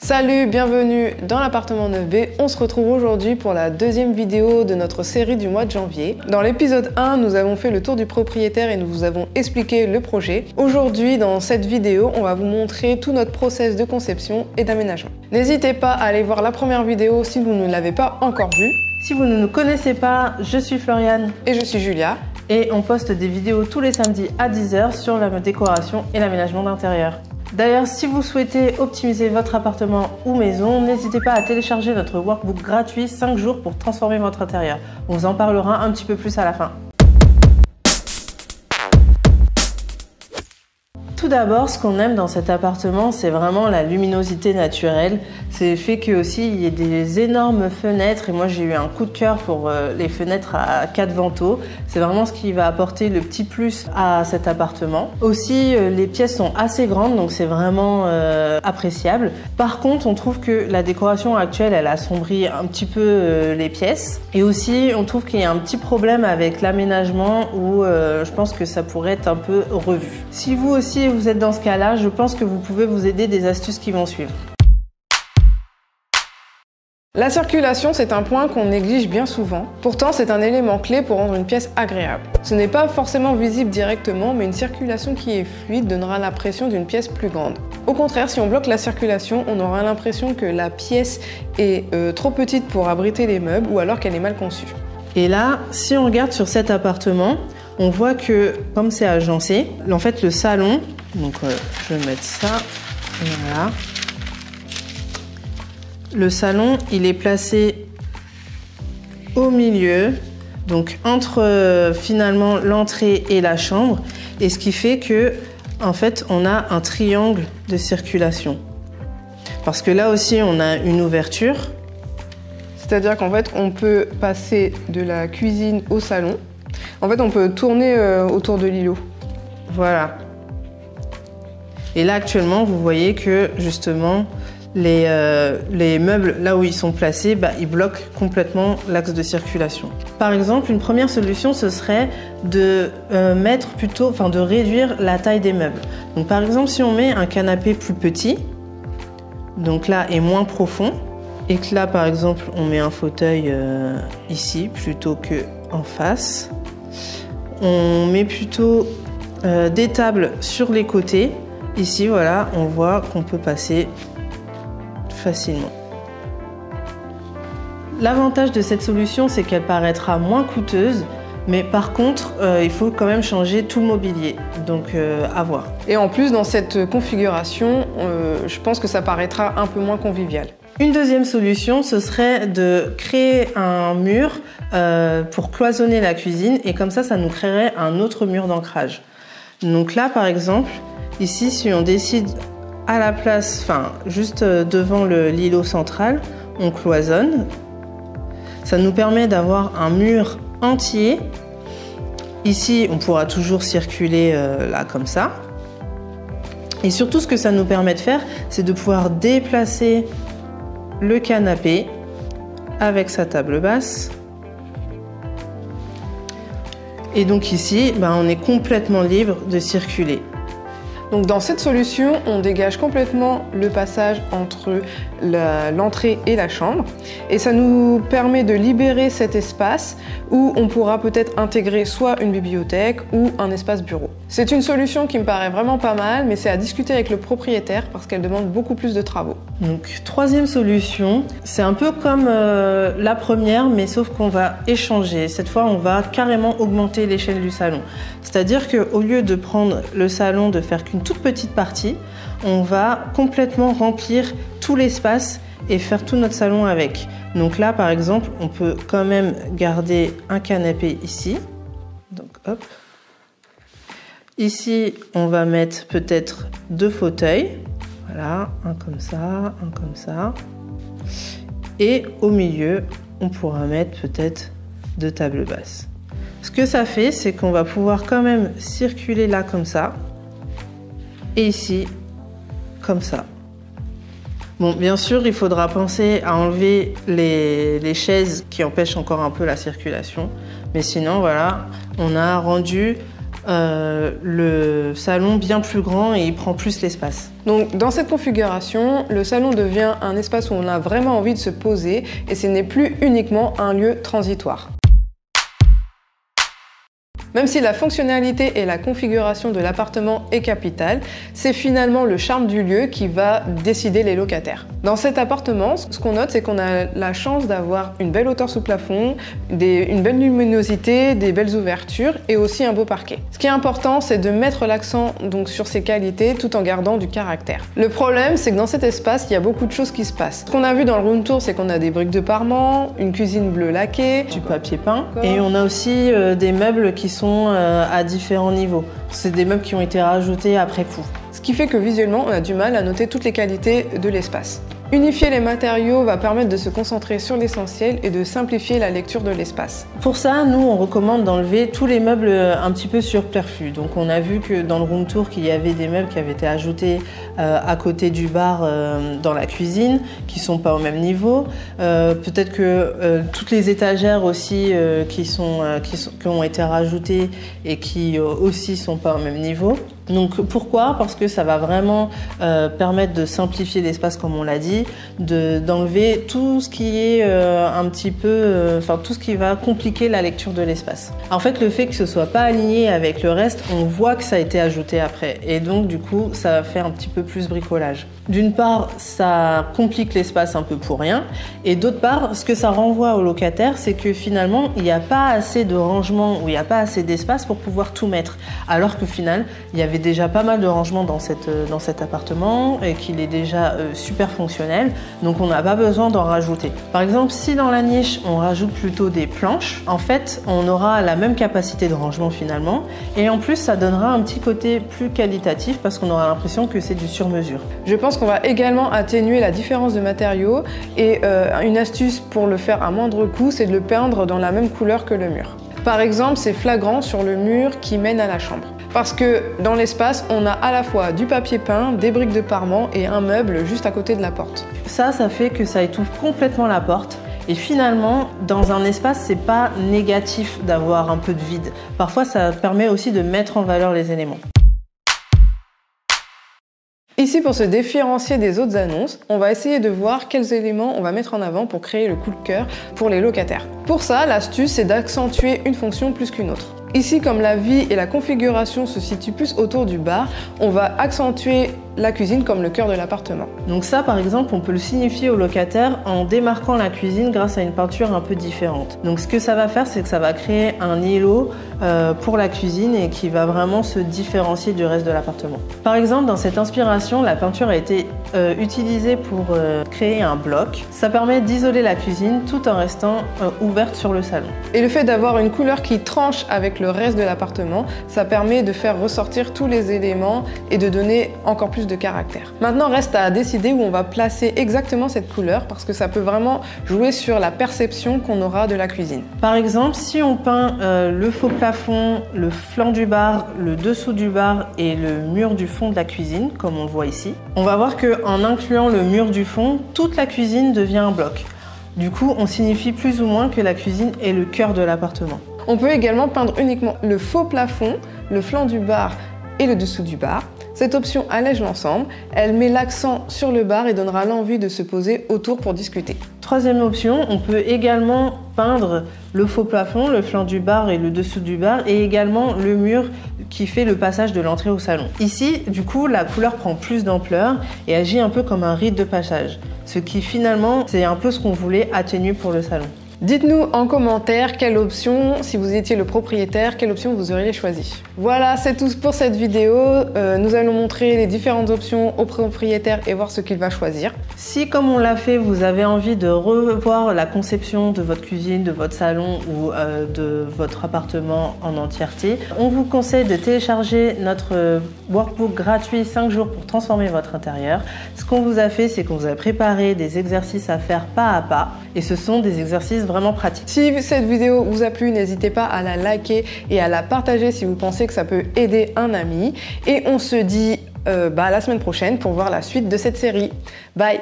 Salut, bienvenue dans l'appartement 9B. On se retrouve aujourd'hui pour la deuxième vidéo de notre série du mois de janvier. Dans l'épisode 1, nous avons fait le tour du propriétaire et nous vous avons expliqué le projet. Aujourd'hui, dans cette vidéo, on va vous montrer tout notre process de conception et d'aménagement. N'hésitez pas à aller voir la première vidéo si vous ne l'avez pas encore vue. Si vous ne nous connaissez pas, je suis Floriane. Et je suis Julia. Et on poste des vidéos tous les samedis à 10 h sur la décoration et l'aménagement d'intérieur. D'ailleurs, si vous souhaitez optimiser votre appartement ou maison, n'hésitez pas à télécharger notre workbook gratuit 5 jours pour transformer votre intérieur. On vous en parlera un petit peu plus à la fin. Tout d'abord, ce qu'on aime dans cet appartement, c'est vraiment la luminosité naturelle. C'est le fait qu'il y ait des énormes fenêtres et moi j'ai eu un coup de cœur pour les fenêtres à 4 vantaux. C'est vraiment ce qui va apporter le petit plus à cet appartement. Aussi, les pièces sont assez grandes donc c'est vraiment appréciable. Par contre, on trouve que la décoration actuelle, elle assombrit un petit peu les pièces. Et aussi, on trouve qu'il y a un petit problème avec l'aménagement où je pense que ça pourrait être un peu revu. Si vous aussi, vous êtes dans ce cas-là, je pense que vous pouvez vous aider des astuces qui vont suivre. La circulation, c'est un point qu'on néglige bien souvent. Pourtant, c'est un élément clé pour rendre une pièce agréable. Ce n'est pas forcément visible directement, mais une circulation qui est fluide donnera l'impression d'une pièce plus grande. Au contraire, si on bloque la circulation, on aura l'impression que la pièce est trop petite pour abriter les meubles ou alors qu'elle est mal conçue. Et là, si on regarde sur cet appartement, on voit que, comme c'est agencé, en fait le salon, donc je vais mettre ça, voilà. Le salon, il est placé au milieu, donc entre finalement l'entrée et la chambre, et ce qui fait que, en fait, on a un triangle de circulation. Parce que là aussi, on a une ouverture. C'est-à-dire qu'en fait, on peut passer de la cuisine au salon. En fait, on peut tourner autour de l'îlot. Voilà. Et là, actuellement, vous voyez que, justement, les meubles, là où ils sont placés, ils bloquent complètement l'axe de circulation. Par exemple, une première solution, ce serait de de réduire la taille des meubles. Donc, par exemple, si on met un canapé plus petit, donc là, et moins profond, et que là, par exemple, on met un fauteuil ici, plutôt que en face, on met plutôt des tables sur les côtés. Ici, voilà, on voit qu'on peut passer facilement. L'avantage de cette solution, c'est qu'elle paraîtra moins coûteuse, mais par contre, il faut quand même changer tout le mobilier, donc à voir. Et en plus, dans cette configuration, je pense que ça paraîtra un peu moins convivial. Une deuxième solution, ce serait de créer un mur pour cloisonner la cuisine et comme ça nous créerait un autre mur d'ancrage. Donc là, par exemple, ici, si on décide à la place, juste devant l'îlot central, on cloisonne. Ça nous permet d'avoir un mur entier. Ici, on pourra toujours circuler là comme ça. Et surtout, ce que ça nous permet de faire, c'est de pouvoir déplacer le canapé avec sa table basse. Et donc ici, on est complètement libre de circuler. Donc dans cette solution, on dégage complètement le passage entre l'entrée et la chambre et ça nous permet de libérer cet espace où on pourra peut-être intégrer soit une bibliothèque ou un espace bureau. C'est une solution qui me paraît vraiment pas mal, mais c'est à discuter avec le propriétaire parce qu'elle demande beaucoup plus de travaux. Donc troisième solution, c'est un peu comme la première, mais sauf qu'on va échanger. Cette fois, on va carrément augmenter l'échelle du salon. C'est-à-dire qu'au lieu de prendre le salon, de faire qu'une toute petite partie, on va complètement remplir tout l'espace et faire tout notre salon avec. Donc là, par exemple, on peut quand même garder un canapé ici. Donc hop. Ici, on va mettre peut-être 2 fauteuils. Voilà, un comme ça, un comme ça. Et au milieu, on pourra mettre peut-être 2 tables basses. Ce que ça fait, c'est qu'on va pouvoir quand même circuler là comme ça. Et ici, comme ça. Bon, bien sûr, il faudra penser à enlever les chaises qui empêchent encore un peu la circulation. Mais sinon, voilà, on a rendu le salon bien plus grand et il prend plus l'espace. Donc dans cette configuration, le salon devient un espace où on a vraiment envie de se poser et ce n'est plus uniquement un lieu transitoire. Même si la fonctionnalité et la configuration de l'appartement est capitale, c'est finalement le charme du lieu qui va décider les locataires. Dans cet appartement, ce qu'on note, c'est qu'on a la chance d'avoir une belle hauteur sous plafond, une belle luminosité, des belles ouvertures et aussi un beau parquet. Ce qui est important, c'est de mettre l'accent donc sur ces qualités tout en gardant du caractère. Le problème, c'est que dans cet espace, il y a beaucoup de choses qui se passent. Ce qu'on a vu dans le room tour, c'est qu'on a des briques de parement, une cuisine bleue laquée, du papier peint et on a aussi des meubles qui sont à différents niveaux. C'est des meubles qui ont été rajoutés après coup. Ce qui fait que visuellement, on a du mal à noter toutes les qualités de l'espace. Unifier les matériaux va permettre de se concentrer sur l'essentiel et de simplifier la lecture de l'espace. Pour ça, nous, on recommande d'enlever tous les meubles un petit peu surperfus. Donc on a vu que dans le room tour, qu'il y avait des meubles qui avaient été ajoutés à côté du bar dans la cuisine, qui sont pas au même niveau. Peut-être que toutes les étagères aussi qui ont été rajoutées et qui aussi sont pas au même niveau. Donc pourquoi? Parce que ça va vraiment permettre de simplifier l'espace comme on l'a dit, d'enlever tout ce qui est un petit peu, tout ce qui va compliquer la lecture de l'espace. En fait, le fait que ce soit pas aligné avec le reste, on voit que ça a été ajouté après et donc du coup ça va faire un petit peu plus bricolage. D'une part, ça complique l'espace un peu pour rien et d'autre part, ce que ça renvoie aux locataires, c'est que finalement il n'y a pas assez de rangement ou il n'y a pas assez d'espace pour pouvoir tout mettre, alors qu'au final il y avait déjà pas mal de rangements dans cet appartement et qu'il est déjà super fonctionnel, donc on n'a pas besoin d'en rajouter. Par exemple, si dans la niche on rajoute plutôt des planches, en fait on aura la même capacité de rangement finalement et en plus ça donnera un petit côté plus qualitatif parce qu'on aura l'impression que c'est du sur-mesure. Je pense qu'on va également atténuer la différence de matériaux et une astuce pour le faire à moindre coût, c'est de le peindre dans la même couleur que le mur. Par exemple, c'est flagrant sur le mur qui mène à la chambre. Parce que dans l'espace, on a à la fois du papier peint, des briques de parement et un meuble juste à côté de la porte. Ça fait que ça étouffe complètement la porte. Et finalement, dans un espace, c'est pas négatif d'avoir un peu de vide. Parfois, ça permet aussi de mettre en valeur les éléments. Ici, pour se différencier des autres annonces, on va essayer de voir quels éléments on va mettre en avant pour créer le coup de cœur pour les locataires. Pour ça, l'astuce, c'est d'accentuer une fonction plus qu'une autre. Ici, comme la vie et la configuration se situent plus autour du bar, on va accentuer la cuisine comme le cœur de l'appartement. Donc ça, par exemple, on peut le signifier aux locataires en démarquant la cuisine grâce à une peinture un peu différente. Donc ce que ça va faire, c'est que ça va créer un îlot pour la cuisine et qui va vraiment se différencier du reste de l'appartement. Par exemple, dans cette inspiration, la peinture a été utilisée pour créer un bloc. Ça permet d'isoler la cuisine tout en restant ouverte sur le salon. Et le fait d'avoir une couleur qui tranche avec le reste de l'appartement, ça permet de faire ressortir tous les éléments et de donner encore plus de caractère. Maintenant, reste à décider où on va placer exactement cette couleur parce que ça peut vraiment jouer sur la perception qu'on aura de la cuisine. Par exemple, si on peint le faux plafond, le flanc du bar, le dessous du bar et le mur du fond de la cuisine, comme on le voit ici, on va voir qu'en incluant le mur du fond, toute la cuisine devient un bloc. Du coup, on signifie plus ou moins que la cuisine est le cœur de l'appartement. On peut également peindre uniquement le faux plafond, le flanc du bar et le dessous du bar. Cette option allège l'ensemble, elle met l'accent sur le bar et donnera l'envie de se poser autour pour discuter. Troisième option, on peut également peindre le faux plafond, le flanc du bar et le dessous du bar et également le mur qui fait le passage de l'entrée au salon. Ici, du coup, la couleur prend plus d'ampleur et agit un peu comme un rite de passage, ce qui finalement, c'est un peu ce qu'on voulait atténuer pour le salon. Dites-nous en commentaire quelle option, si vous étiez le propriétaire, quelle option vous auriez choisi. Voilà, c'est tout pour cette vidéo. Nous allons montrer les différentes options au propriétaire et voir ce qu'il va choisir. Si, comme on l'a fait, vous avez envie de revoir la conception de votre cuisine, de votre salon ou de votre appartement en entièreté, on vous conseille de télécharger notre workbook gratuit 5 jours pour transformer votre intérieur. Ce qu'on vous a fait, c'est qu'on vous a préparé des exercices à faire pas à pas et ce sont des exercices vraiment pratique. Si cette vidéo vous a plu, n'hésitez pas à la liker et à la partager si vous pensez que ça peut aider un ami. Et on se dit à la semaine prochaine pour voir la suite de cette série. Bye!